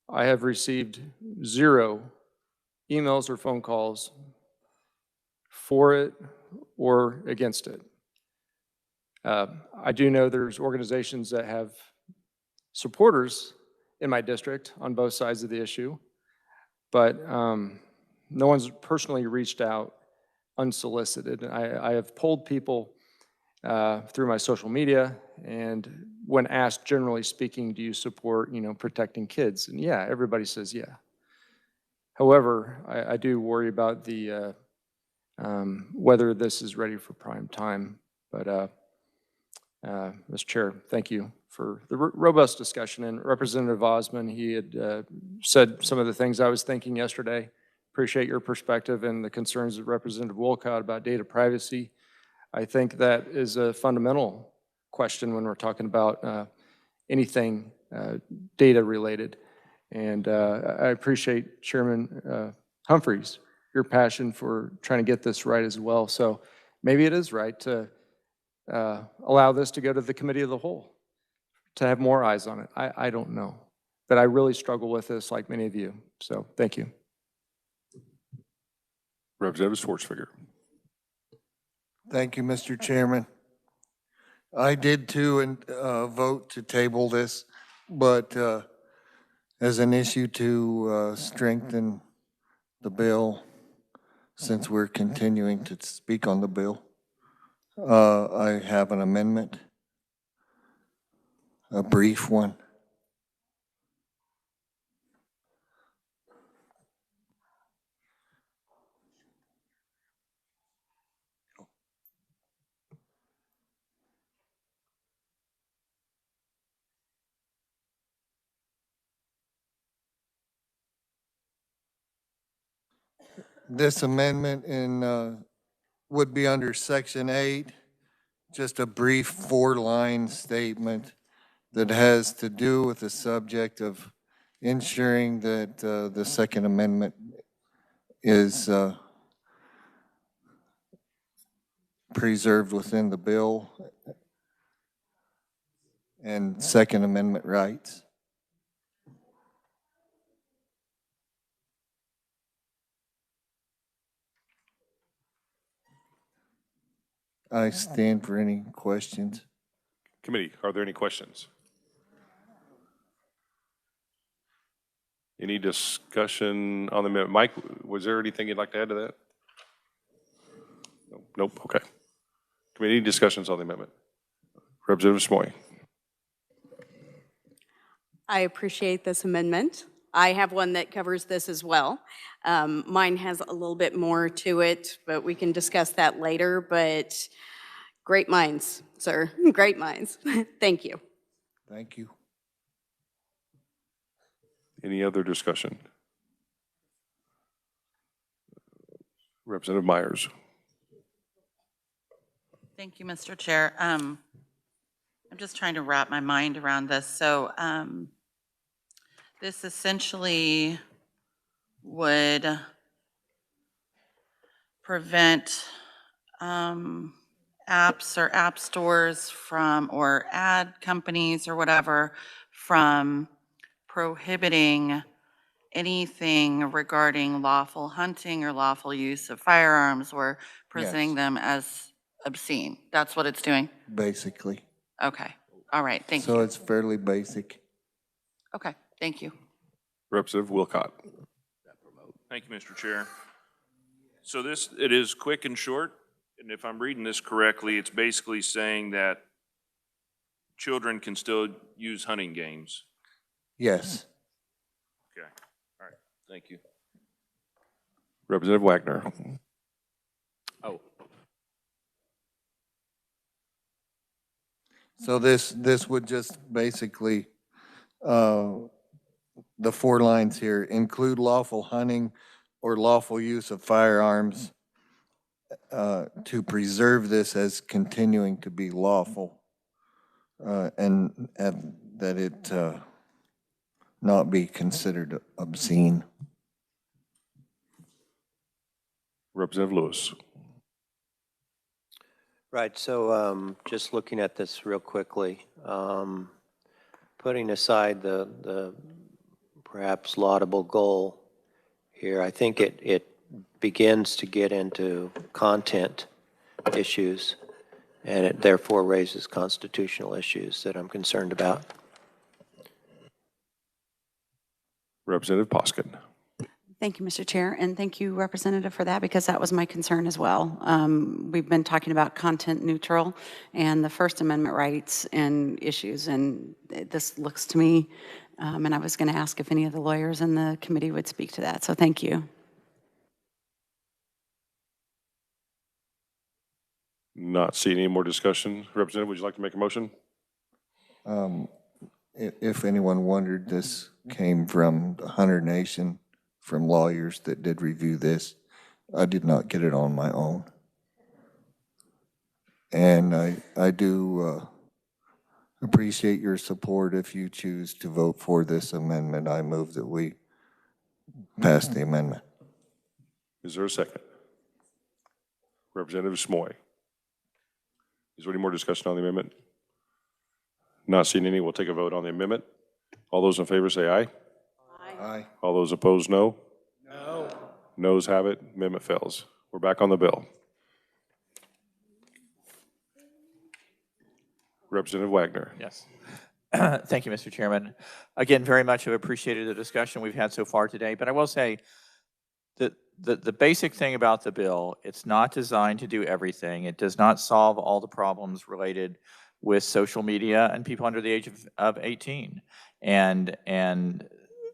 I have received 0 emails or phone calls for it, or against it. I do know there's organizations that have supporters in my district on both sides of the issue, but no one's personally reached out unsolicited. I have polled people through my social media, and when asked, generally speaking, do you support, protecting kids? And yeah, everybody says yeah. However, I do worry about the whether this is ready for prime time. But Mr. Chair, thank you for the robust discussion. And Representative Osman, he had said some of the things I was thinking yesterday. Appreciate your perspective and the concerns of Representative Wolcott about data privacy. I think that is a fundamental question when we're talking about anything data related. And I appreciate Chairman Humphreys, your passion for trying to get this right as well. So maybe it is right to allow this to go to the committee of the whole, to have more eyes on it. I don't know. But I really struggle with this like many of you. So thank you. Representative Schwarzenegger. Thank you, Mr. Chairman. I did too vote to table this, but as an issue to strengthen the bill, since we're continuing to speak on the bill, I have an amendment, a brief one. This amendment would be under Section 8, just a brief 4-line statement that has to do with the subject of ensuring that the Second Amendment is preserved within the bill and Second Amendment rights. I stand for any questions. Committee, are there any questions? Any discussion on the amendment? Mike, was there anything you'd like to add to that? Nope, okay. Committee, any discussions on the amendment? Representative Smoy. I appreciate this amendment. I have one that covers this as well. Mine has a little bit more to it, but we can discuss that later. But great minds, sir, great minds. Thank you. Thank you. Any other discussion? Representative Myers. Thank you, Mr. Chair. I'm just trying to wrap my mind around this. So this essentially would prevent apps or app stores from, or ad companies or whatever, from prohibiting anything regarding lawful hunting or lawful use of firearms, or presenting them as obscene. That's what it's doing? Basically. Okay. All right. Thank you. So it's fairly basic. Okay. Thank you. Representative Wolcott. Thank you, Mr. Chair. So it is quick and short, and if I'm reading this correctly, it's basically saying that children can still use hunting games. Yes. Okay. All right. Thank you. Representative Wagner. Oh. So this would just basically, the 4 lines here, include lawful hunting or lawful use of firearms to preserve this as continuing to be lawful and that it not be considered obscene. Representative Lewis. Right, so just looking at this real quickly, putting aside the perhaps laudable goal here, I think it begins to get into content issues, and it therefore raises constitutional issues that I'm concerned about. Representative Poskin. Thank you, Mr. Chair, and thank you, Representative, for that, because that was my concern as well. We've been talking about content neutral and the First Amendment rights and issues, and this looks to me, and I was going to ask if any of the lawyers in the committee would speak to that, so thank you. Not seeing any more discussion. Representative, would you like to make a motion? If anyone wondered, this came from the Hunter Nation, from lawyers that did review this. I did not get it on my own. And I do appreciate your support if you choose to vote for this amendment. I move that we pass the amendment. Is there a second? Representative Smoy. Is there any more discussion on the amendment? Not seeing any, we'll take a vote on the amendment. All those in favor say aye. Aye. All those opposed, no. No. Noes have it. Amendment fails. We're back on the bill. Representative Wagner. Yes. Thank you, Mr. Chairman. Again, very much have appreciated the discussion we've had so far today, but I will say that the basic thing about the bill, it's not designed to do everything. It does not solve all the problems related with social media and people under the age of 18. And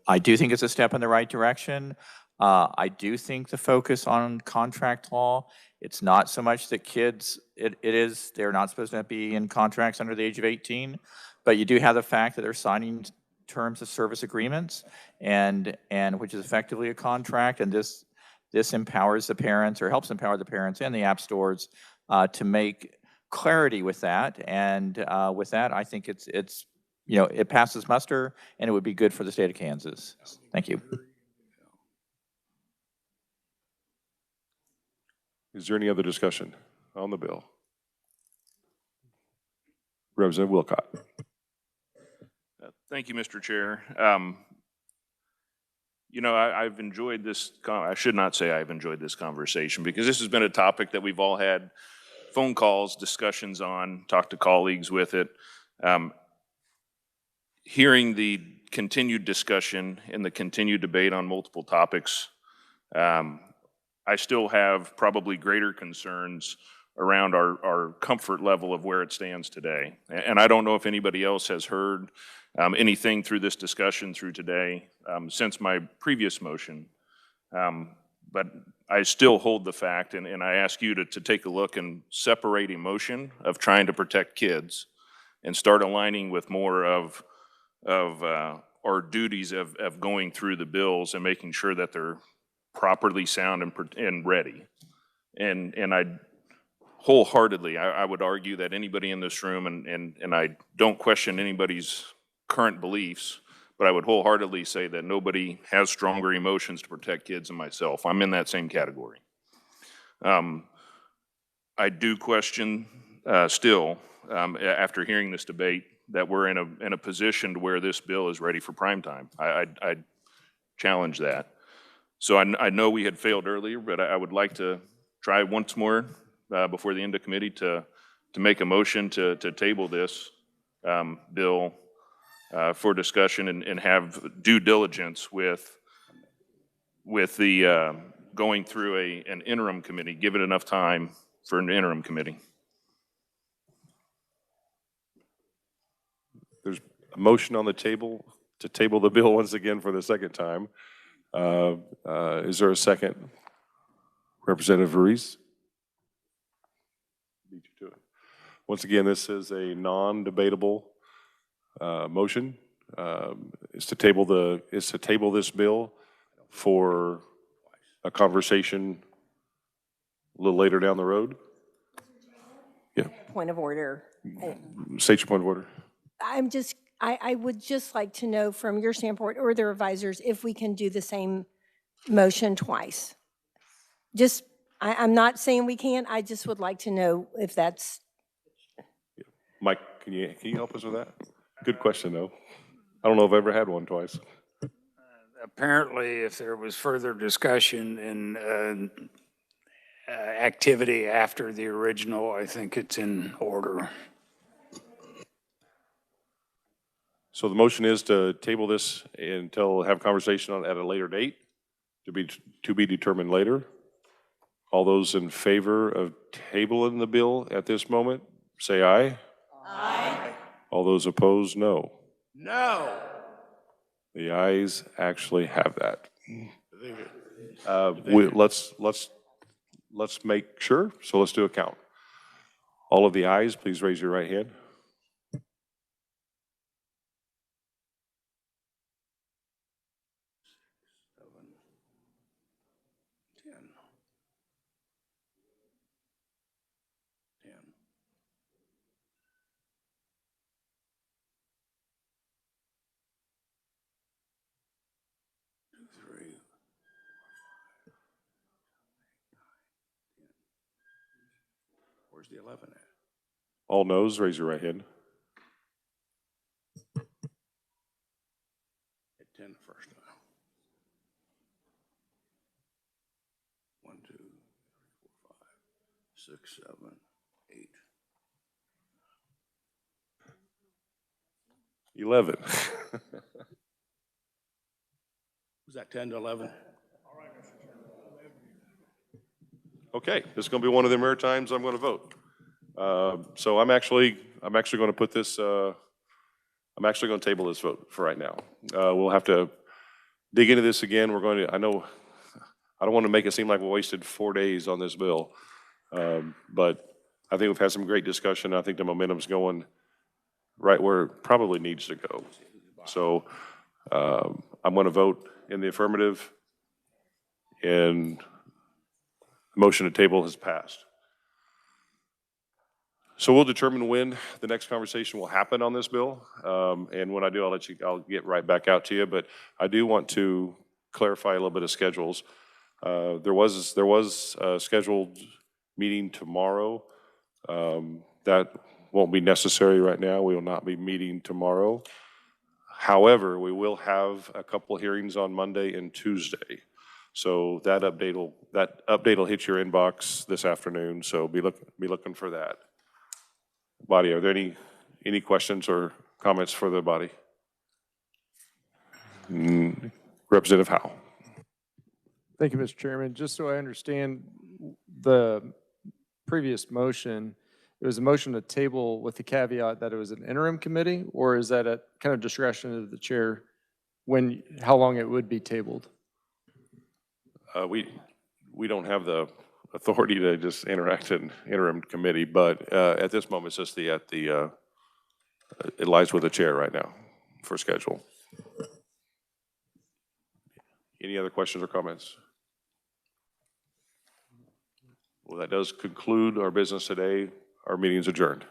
I do think it's a step in the right direction. I do think the focus on contract law, it's not so much that kids, they're not supposed to be in contracts under the age of 18, but you do have the fact that they're signing terms of service agreements, and which is effectively a contract, and this empowers the parents, or helps empower the parents and the app stores to make clarity with that. And with that, I think it's it passes muster, and it would be good for the state of Kansas. Thank you. Is there any other discussion on the bill? Representative Wilcott. Thank you, Mr. Chair. I've enjoyed this, I should not say I've enjoyed this conversation, because this has been a topic that we've all had phone calls, discussions on, talked to colleagues with it. Hearing the continued discussion and the continued debate on multiple topics, I still have probably greater concerns around our comfort level of where it stands today. And I don't know if anybody else has heard anything through this discussion through today since my previous motion. But I still hold the fact, and I ask you to take a look and separate emotion of trying to protect kids and start aligning with more of our duties of going through the bills and making sure that they're properly sound and ready. And I wholeheartedly, I would argue that anybody in this room, and I don't question anybody's current beliefs, but I would wholeheartedly say that nobody has stronger emotions to protect kids than myself. I'm in that same category. I do question still, after hearing this debate, that we're in a position to where this bill is ready for prime time. I challenge that. So I know we had failed earlier, but I would like to try once more before the end of committee to make a motion to table this bill for discussion and have due diligence with the going through an interim committee, give it enough time for an interim committee. There's a motion on the table to table the bill once again for the second time. Is there a second? Representative Ruiz? Beat you to it. Once again, this is a non-debatable motion. Is to table this bill for a conversation a little later down the road. Yeah. Point of order. State your point of order. I would just like to know from your standpoint or the revisers if we can do the same motion twice. I'm not saying we can't, I just would like to know if that's. Mike, can you help us with that? Good question, though. I don't know if I've ever had one twice. Apparently, if there was further discussion and activity after the original, I think it's in order. So the motion is to table this until have conversation on at a later date, to be determined later. All those in favor of tabling the bill at this moment, say aye. Aye. All those opposed, no. No. The ayes actually have that. Let's make sure. So let's do a count. All of the ayes, please raise your right hand. Where's the 11 at? All noes, raise your right hand. Hit 10 the first time. 1, 2, 3, 4, 5, 6, 7, 8. 11. Was that 10 to 11? Okay, this is going to be one of the rare times I'm going to vote. So I'm actually going to put this. I'm actually going to table this vote for right now. We'll have to dig into this again. We're going to. I know. I don't want to make it seem like we wasted 4 days on this bill, but I think we've had some great discussion. I think the momentum's going right where it probably needs to go. So I'm going to vote in the affirmative, and the motion to table has passed. So we'll determine when the next conversation will happen on this bill, and when I do, I'll get right back out to you. But I do want to clarify a little bit of schedules. There was a scheduled meeting tomorrow. That won't be necessary right now. We will not be meeting tomorrow. However, we will have a couple hearings on Monday and Tuesday. So that update will hit your inbox this afternoon. So be looking for that. Body, are there any questions or comments for the body? Representative Howe. Thank you, Mr. Chairman. Just so I understand the previous motion, it was a motion to table with the caveat that it was an interim committee, or is that at kind of discretion of the chair how long it would be tabled? We don't have the authority to just interact in interim committee, but at this moment, it's just it lies with the chair right now for schedule. Any other questions or comments? Well, that does conclude our business today. Our meeting is adjourned.